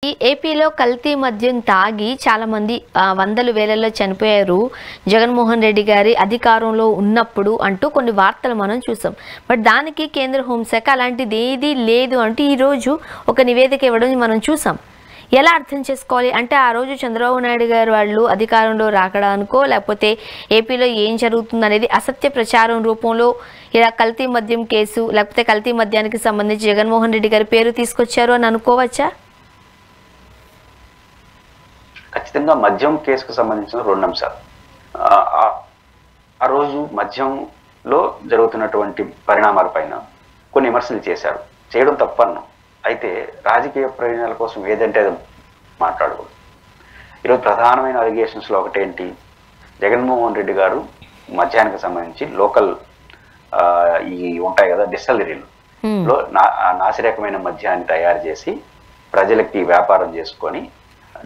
ఈ ఏపీలో కల్తీ మద్యం తాగి చాలా మంది వందల వేలలో చనిపోయారు జగన్మోహన్ రెడ్డి గారి అధికారంలో ఉన్నప్పుడు అంటూ కొన్ని వార్తలు మనం చూసాం. బట్ దానికి కేంద్ర హోంశాఖ అలాంటిది ఏదీ లేదు అంటూ ఈరోజు ఒక నివేదిక ఇవ్వడం మనం చూసాం. ఎలా అర్థం చేసుకోవాలి అంటే ఆ రోజు చంద్రబాబు నాయుడు గారు వాళ్ళు అధికారంలో రాకడానికో లేకపోతే ఏపీలో ఏం జరుగుతుంది అనేది అసత్య ప్రచారం రూపంలో ఇలా కల్తీ మద్యం కేసు లేకపోతే కల్తీ మద్యానికి సంబంధించి జగన్మోహన్ రెడ్డి గారి పేరు తీసుకొచ్చారు అని అనుకోవచ్చా? ఖచ్చితంగా మద్యం కేసుకు సంబంధించిన రెండు అంశాలు. ఆ రోజు మద్యంలో జరుగుతున్నటువంటి పరిణామాల పైన కొన్ని విమర్శలు చేశారు. చేయడం తప్పను, అయితే రాజకీయ ప్రయోజనాల కోసం ఏదంటే అది మాట్లాడకూడదు. ఈరోజు ప్రధానమైన అలిగేషన్స్లో ఒకటేంటి, జగన్మోహన్ రెడ్డి గారు మద్యానికి సంబంధించి లోకల్ ఈ ఉంటాయి కదా డిస్టిలరీలో నాసిరకమైన మద్యాన్ని తయారు చేసి ప్రజలకి వ్యాపారం చేసుకొని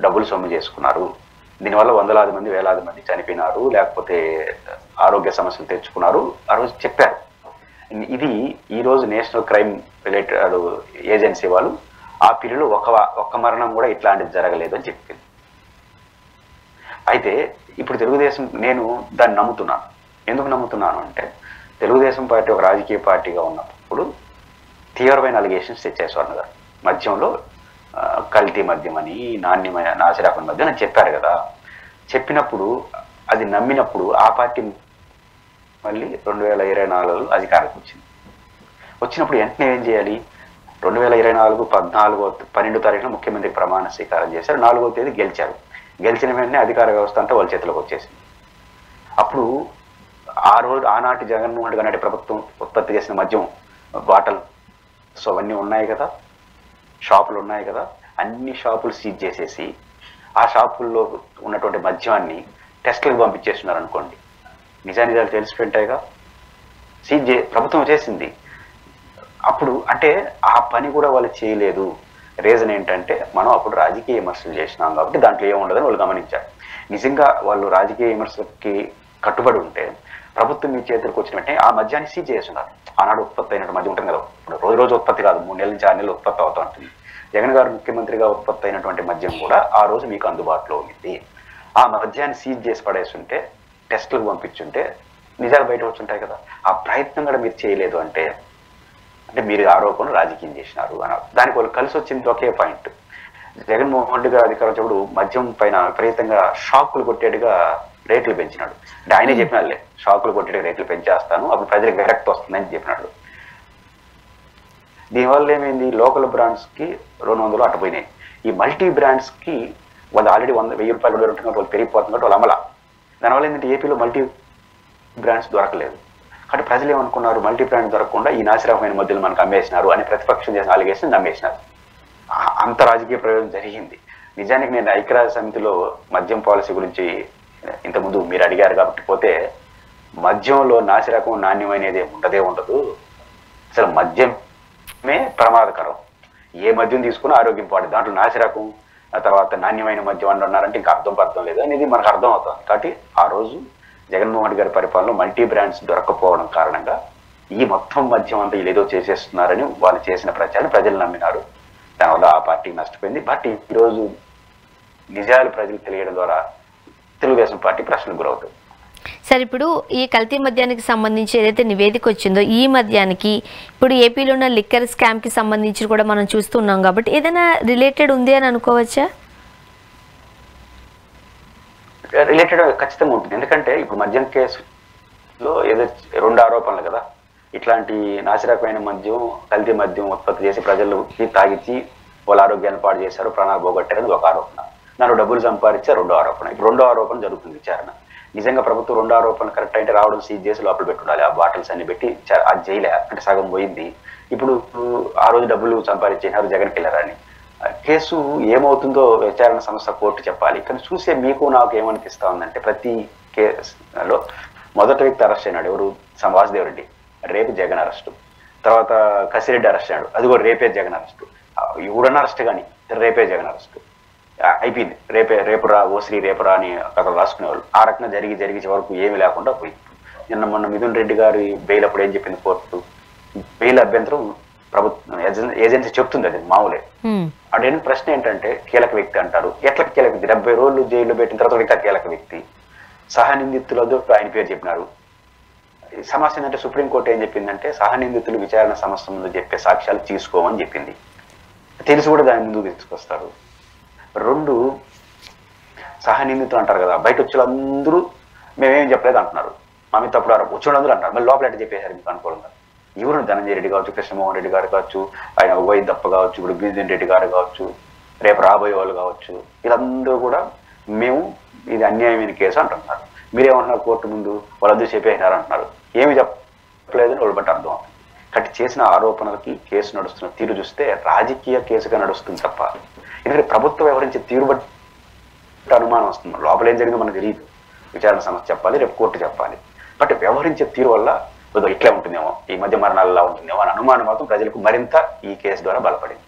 డబ్బులు సొమ్ము చేసుకున్నారు. దీనివల్ల వందలాది మంది వేలాది మంది చనిపోయినారు, లేకపోతే ఆరోగ్య సమస్యలు తెచ్చుకున్నారు ఆ రోజు చెప్పారు. ఇది ఈరోజు నేషనల్ క్రైమ్ రిలేటెడ్ ఏజెన్సీ వాళ్ళు ఆ పీరియడ్లో ఒక్క మరణం కూడా ఇట్లాంటిది జరగలేదు అని చెప్పింది. అయితే ఇప్పుడు తెలుగుదేశం, నేను దాన్ని నమ్ముతున్నాను. ఎందుకు నమ్ముతున్నాను అంటే తెలుగుదేశం పార్టీ ఒక రాజకీయ పార్టీగా ఉన్నప్పుడు తీవ్రమైన అలిగేషన్స్ తెచ్చారు స్వర్ణ గారు. మద్యంలో కల్తీ మద్యం అని, నాణ్యమైన నాసిరకమైన మద్యం అని చెప్పారు కదా. చెప్పినప్పుడు అది నమ్మినప్పుడు ఆ పార్టీ మళ్ళీ 2024లో అధికారానికి వచ్చింది. వచ్చినప్పుడు వెంటనే ఏం చేయాలి, 2024 12వ తారీఖున ముఖ్యమంత్రి ప్రమాణ స్వీకారం చేశారు. 4వ తేదీ గెలిచారు. గెలిచిన వెంటనే అధికార వ్యవస్థ అంతా వాళ్ళ చేతిలోకి వచ్చేసింది. అప్పుడు ఆనాటి జగన్మోహన్ రెడ్డి నాటి ప్రభుత్వం ఉత్పత్తి చేసిన మద్యం బాటల్ సో అవన్నీ ఉన్నాయి కదా, షాపులు ఉన్నాయి కదా, అన్ని షాపులు సీజ్ చేసేసి ఆ షాపుల్లో ఉన్నటువంటి మద్యాన్ని టెస్టులకు పంపించేస్తున్నారు అనుకోండి. నిజానిజాలు తెలిసిపోయింటాయిగా, ప్రభుత్వం చేసింది. అప్పుడు అంటే ఆ పని కూడా వాళ్ళు చేయలేదు. రీజన్ ఏంటంటే మనం అప్పుడు రాజకీయ విమర్శలు చేసినాం కాబట్టి దాంట్లో ఏముండదని వాళ్ళు గమనించారు. నిజంగా వాళ్ళు రాజకీయ విమర్శలకి కట్టుబడి ఉంటే ప్రభుత్వం మీ చేతులకు వచ్చిన వెంటనే ఆ మద్యాన్ని సీజ్ చేస్తున్నారు. ఆనాడు ఉత్పత్తి అయినట్టు మద్యం ఉంటుంది కదా, ఇప్పుడు రోజు ఉత్పత్తి కాదు, 3 నెలల నుంచి 6 నెలలు ఉత్పత్తి అవుతూ ఉంటుంది. జగన్ గారు ముఖ్యమంత్రిగా ఉత్పత్తి అయినటువంటి మద్యం కూడా ఆ రోజు మీకు అందుబాటులో ఉంది. ఆ మద్యాన్ని సీజ్ చేసి పడేస్తుంటే, టెస్టులకు పంపించుంటే నిజాలు బయట వచ్చుంటాయి కదా. ఆ ప్రయత్నం కూడా మీరు చేయలేదు అంటే మీరు ఆరోపణలు రాజకీయం చేసినారు అన్నారు. దానికి వాళ్ళు కలిసి వచ్చింది ఒకే పాయింట్. జగన్మోహన్ రెడ్డి గారు అధికారం చెప్పుడు మద్యం పైన విపరీతంగా షాకులు కొట్టేట్టుగా రేట్లు పెంచినాడు. అంటే ఆయనే చెప్పినాడులే, షాకులు కొట్టేట్టుగా రేట్లు పెంచేస్తాను, అప్పుడు ప్రజలకు విరక్తి వస్తుందని చెప్పినాడు. దీనివల్ల ఏమైంది, లోకల్ బ్రాండ్స్కి 200 అట్టపోయినాయి. ఈ మల్టీ బ్రాండ్స్కి వాళ్ళు ఆల్రెడీ 1000 రూపాయలు 2 ఉంటుంది, వాళ్ళు పెరిగిపోతుంది కాబట్టి వాళ్ళు అమల. దానివల్ల ఏంటంటే ఏపీలో మల్టీ బ్రాండ్స్ దొరకలేదు. కాబట్టి ప్రజలు ఏమనుకున్నారు, మల్టీ బ్రాండ్ దొరకకుండా ఈ నాసిరకమైన మద్యలు మనకు అమ్మేసినారు అని ప్రతిపక్షం చేసిన అలిగేషన్ నమ్మేసినారు. అంత రాజకీయ ప్రయోజనం జరిగింది. నిజానికి నేను ఐక్యరాజ్య సమితిలో మద్యం పాలసీ గురించి ఇంతకుముందు మీరు అడిగారు కాబట్టి పోతే, మద్యంలో నాసిరకం నాణ్యమైనది ఉండదు. అసలు మద్యమే ప్రమాదకరం. ఏ మద్యం తీసుకున్నా ఆరోగ్యం పాడు. దాంట్లో నాసిరకం తర్వాత నాణ్యమైన మద్యం అన్నారంటే ఇంకా అర్థం లేదు అనేది మనకు అర్థం అవుతుంది. కాబట్టి ఆ రోజు జగన్మోహన్ గారి పరిపాలనలో మల్టీ బ్రాండ్స్ దొరకపోవడం కారణంగా ఈ మొత్తం మద్యం అంతా ఏదో చేసేస్తున్నారని వాళ్ళు చేసిన ప్రచారం ప్రజలు నమ్మినారు. దానివల్ల ఆ పార్టీ నష్టపోయింది. బట్ ఈరోజు నిజాలు ప్రజలకు తెలియడం ద్వారా తెలుగుదేశం పార్టీ ప్రశ్నలకు గురవుతుంది. సార్, ఇప్పుడు ఈ కల్తీ మద్యానికి సంబంధించి ఏదైతే నివేదిక వచ్చిందో ఈ మద్యానికి ఇప్పుడు ఏపీలో ఉన్న లిక్కర్ స్కామ్కి సంబంధించి కూడా మనం చూస్తున్నాం కాబట్టి ఏదైనా రిలేటెడ్ ఉంది అని అనుకోవచ్చా? రిలేటెడ్ ఖచ్చితంగా ఉంటుంది. ఎందుకంటే ఇప్పుడు మద్యం కేసులో ఏదో 2 ఆరోపణలు కదా, ఇట్లాంటి నాసిరకమైన మద్యం కల్తీ మద్యం ఉత్పత్తి చేసి ప్రజలకి తాగించి వాళ్ళ ఆరోగ్యాన్ని పాడు చేశారు, ప్రాణాలు పోగొట్టారని ఒక ఆరోపణ. దాంట్లో డబ్బులు సంపాదించే 2వ ఆరోపణ. ఇప్పుడు 2వ ఆరోపణ జరుగుతుంది విచారణ. నిజంగా ప్రభుత్వం 2వ ఆరోపణ కరెక్ట్ అంటే రావడం సీజ్ చేసి లోపల పెట్టుండాలి. ఆ బాటిల్స్ అన్ని పెట్టి అది చేయలే అంటే సగం పోయింది. ఇప్పుడు ఆ రోజు డబ్బులు సంపాదించేసినారు జగన్కి వెళ్ళారని. కేసు ఏమవుతుందో విచారణ సంస్థ కోర్టు చెప్పాలి. కానీ చూసే మీకు నాకు ఏమనిపిస్తా ఉందంటే ప్రతి కేసులో మొదటి వ్యక్తి అరెస్ట్ అయినాడు, ఎవరు, వాసుదేవ్ రెడ్డి, రేపు జగన్ అరెస్టు. తర్వాత కసిరెడ్డి అరెస్ట్ అయినాడు, అది కూడా రేపే జగన్ అరెస్టు. ఎవడన్నా అరెస్ట్ కానీ రేపే జగన్ అరెస్టు అయిపోయింది. రేపురా ఓశ్రీ రేపురా అని కథలు రాసుకునేవాళ్ళు. ఆ రకంగా జరిగి చివరకు ఏమీ లేకుండా పోయింది. మొన్న మిథున్ రెడ్డి గారి బెయిల్ అప్పుడు ఏం చెప్పింది కోర్టు, బెయిల్ అభ్యంతరం ప్రభుత్వం ఏజెన్సీ చెప్తుంది, అది మామూలే. అడిగిన ప్రశ్న ఏంటంటే కీలక వ్యక్తి అంటారు. ఎట్లా కీలక వ్యక్తి? 70 రోజులు జైల్లో పెట్టిన తర్వాత ఇంకా కీలక వ్యక్తి. సహనిందితులతో ఆయన పేరు చెప్పినారు. సమస్య ఏంటంటే సుప్రీంకోర్టు ఏం చెప్పిందంటే సహనిందితులు విచారణ సమస్య ముందు చెప్పే సాక్ష్యాలు తీసుకోమని చెప్పింది. తెలిసి కూడా దాని ముందుకు తీసుకొస్తారు. 2 సహనిందితులు అంటారు కదా, బయట వచ్చే అందరూ మేమేం చెప్పలేదు అంటున్నారు. మా మీద తప్పుడు వచ్చినందరూ అంటారు. మళ్ళీ లోపల ఎట్లా చెప్పేశారు మీకు అనుకూలంగా? ఎవరు ధనంజయ రెడ్డి కావచ్చు, కృష్ణమోహన్ రెడ్డి గారు కావచ్చు, ఆయన వైదప్ప కావచ్చు, ఇప్పుడు బిజన్ రెడ్డి గారు కావచ్చు, రేపు రాబోయే వాళ్ళు కావచ్చు, వీళ్ళందరూ కూడా మేము ఇది అన్యాయమైన కేసు అంటున్నారు. మీరేమంటున్నారు? కోర్టు ముందు వాళ్ళందరూ చెప్పేసినారు అంటున్నారు. ఏమి చెప్పలేదని వాళ్ళు బట్టి అర్థం. కాబట్టి చేసిన ఆరోపణలకి కేసు నడుస్తున్న తీరు చూస్తే రాజకీయ కేసుగా నడుస్తుంది తప్ప, ఎందుకంటే ప్రభుత్వం వ్యవహరించే తీరు బట్టి అనుమానం వస్తుంది. లోపల ఏం జరిగిందో మనకు తెలియదు. విచారణ సమస్య చెప్పాలి, రేపు కోర్టు చెప్పాలి. బట్ వ్యవహరించే తీరు వల్ల ఇట్లా ఉంటుందేమో, ఈ మధ్య మరణాలలో ఉంటుందేమో అని అనుమానం మాత్రం ప్రజలకు మరింత ఈ కేసు ద్వారా బలపడింది.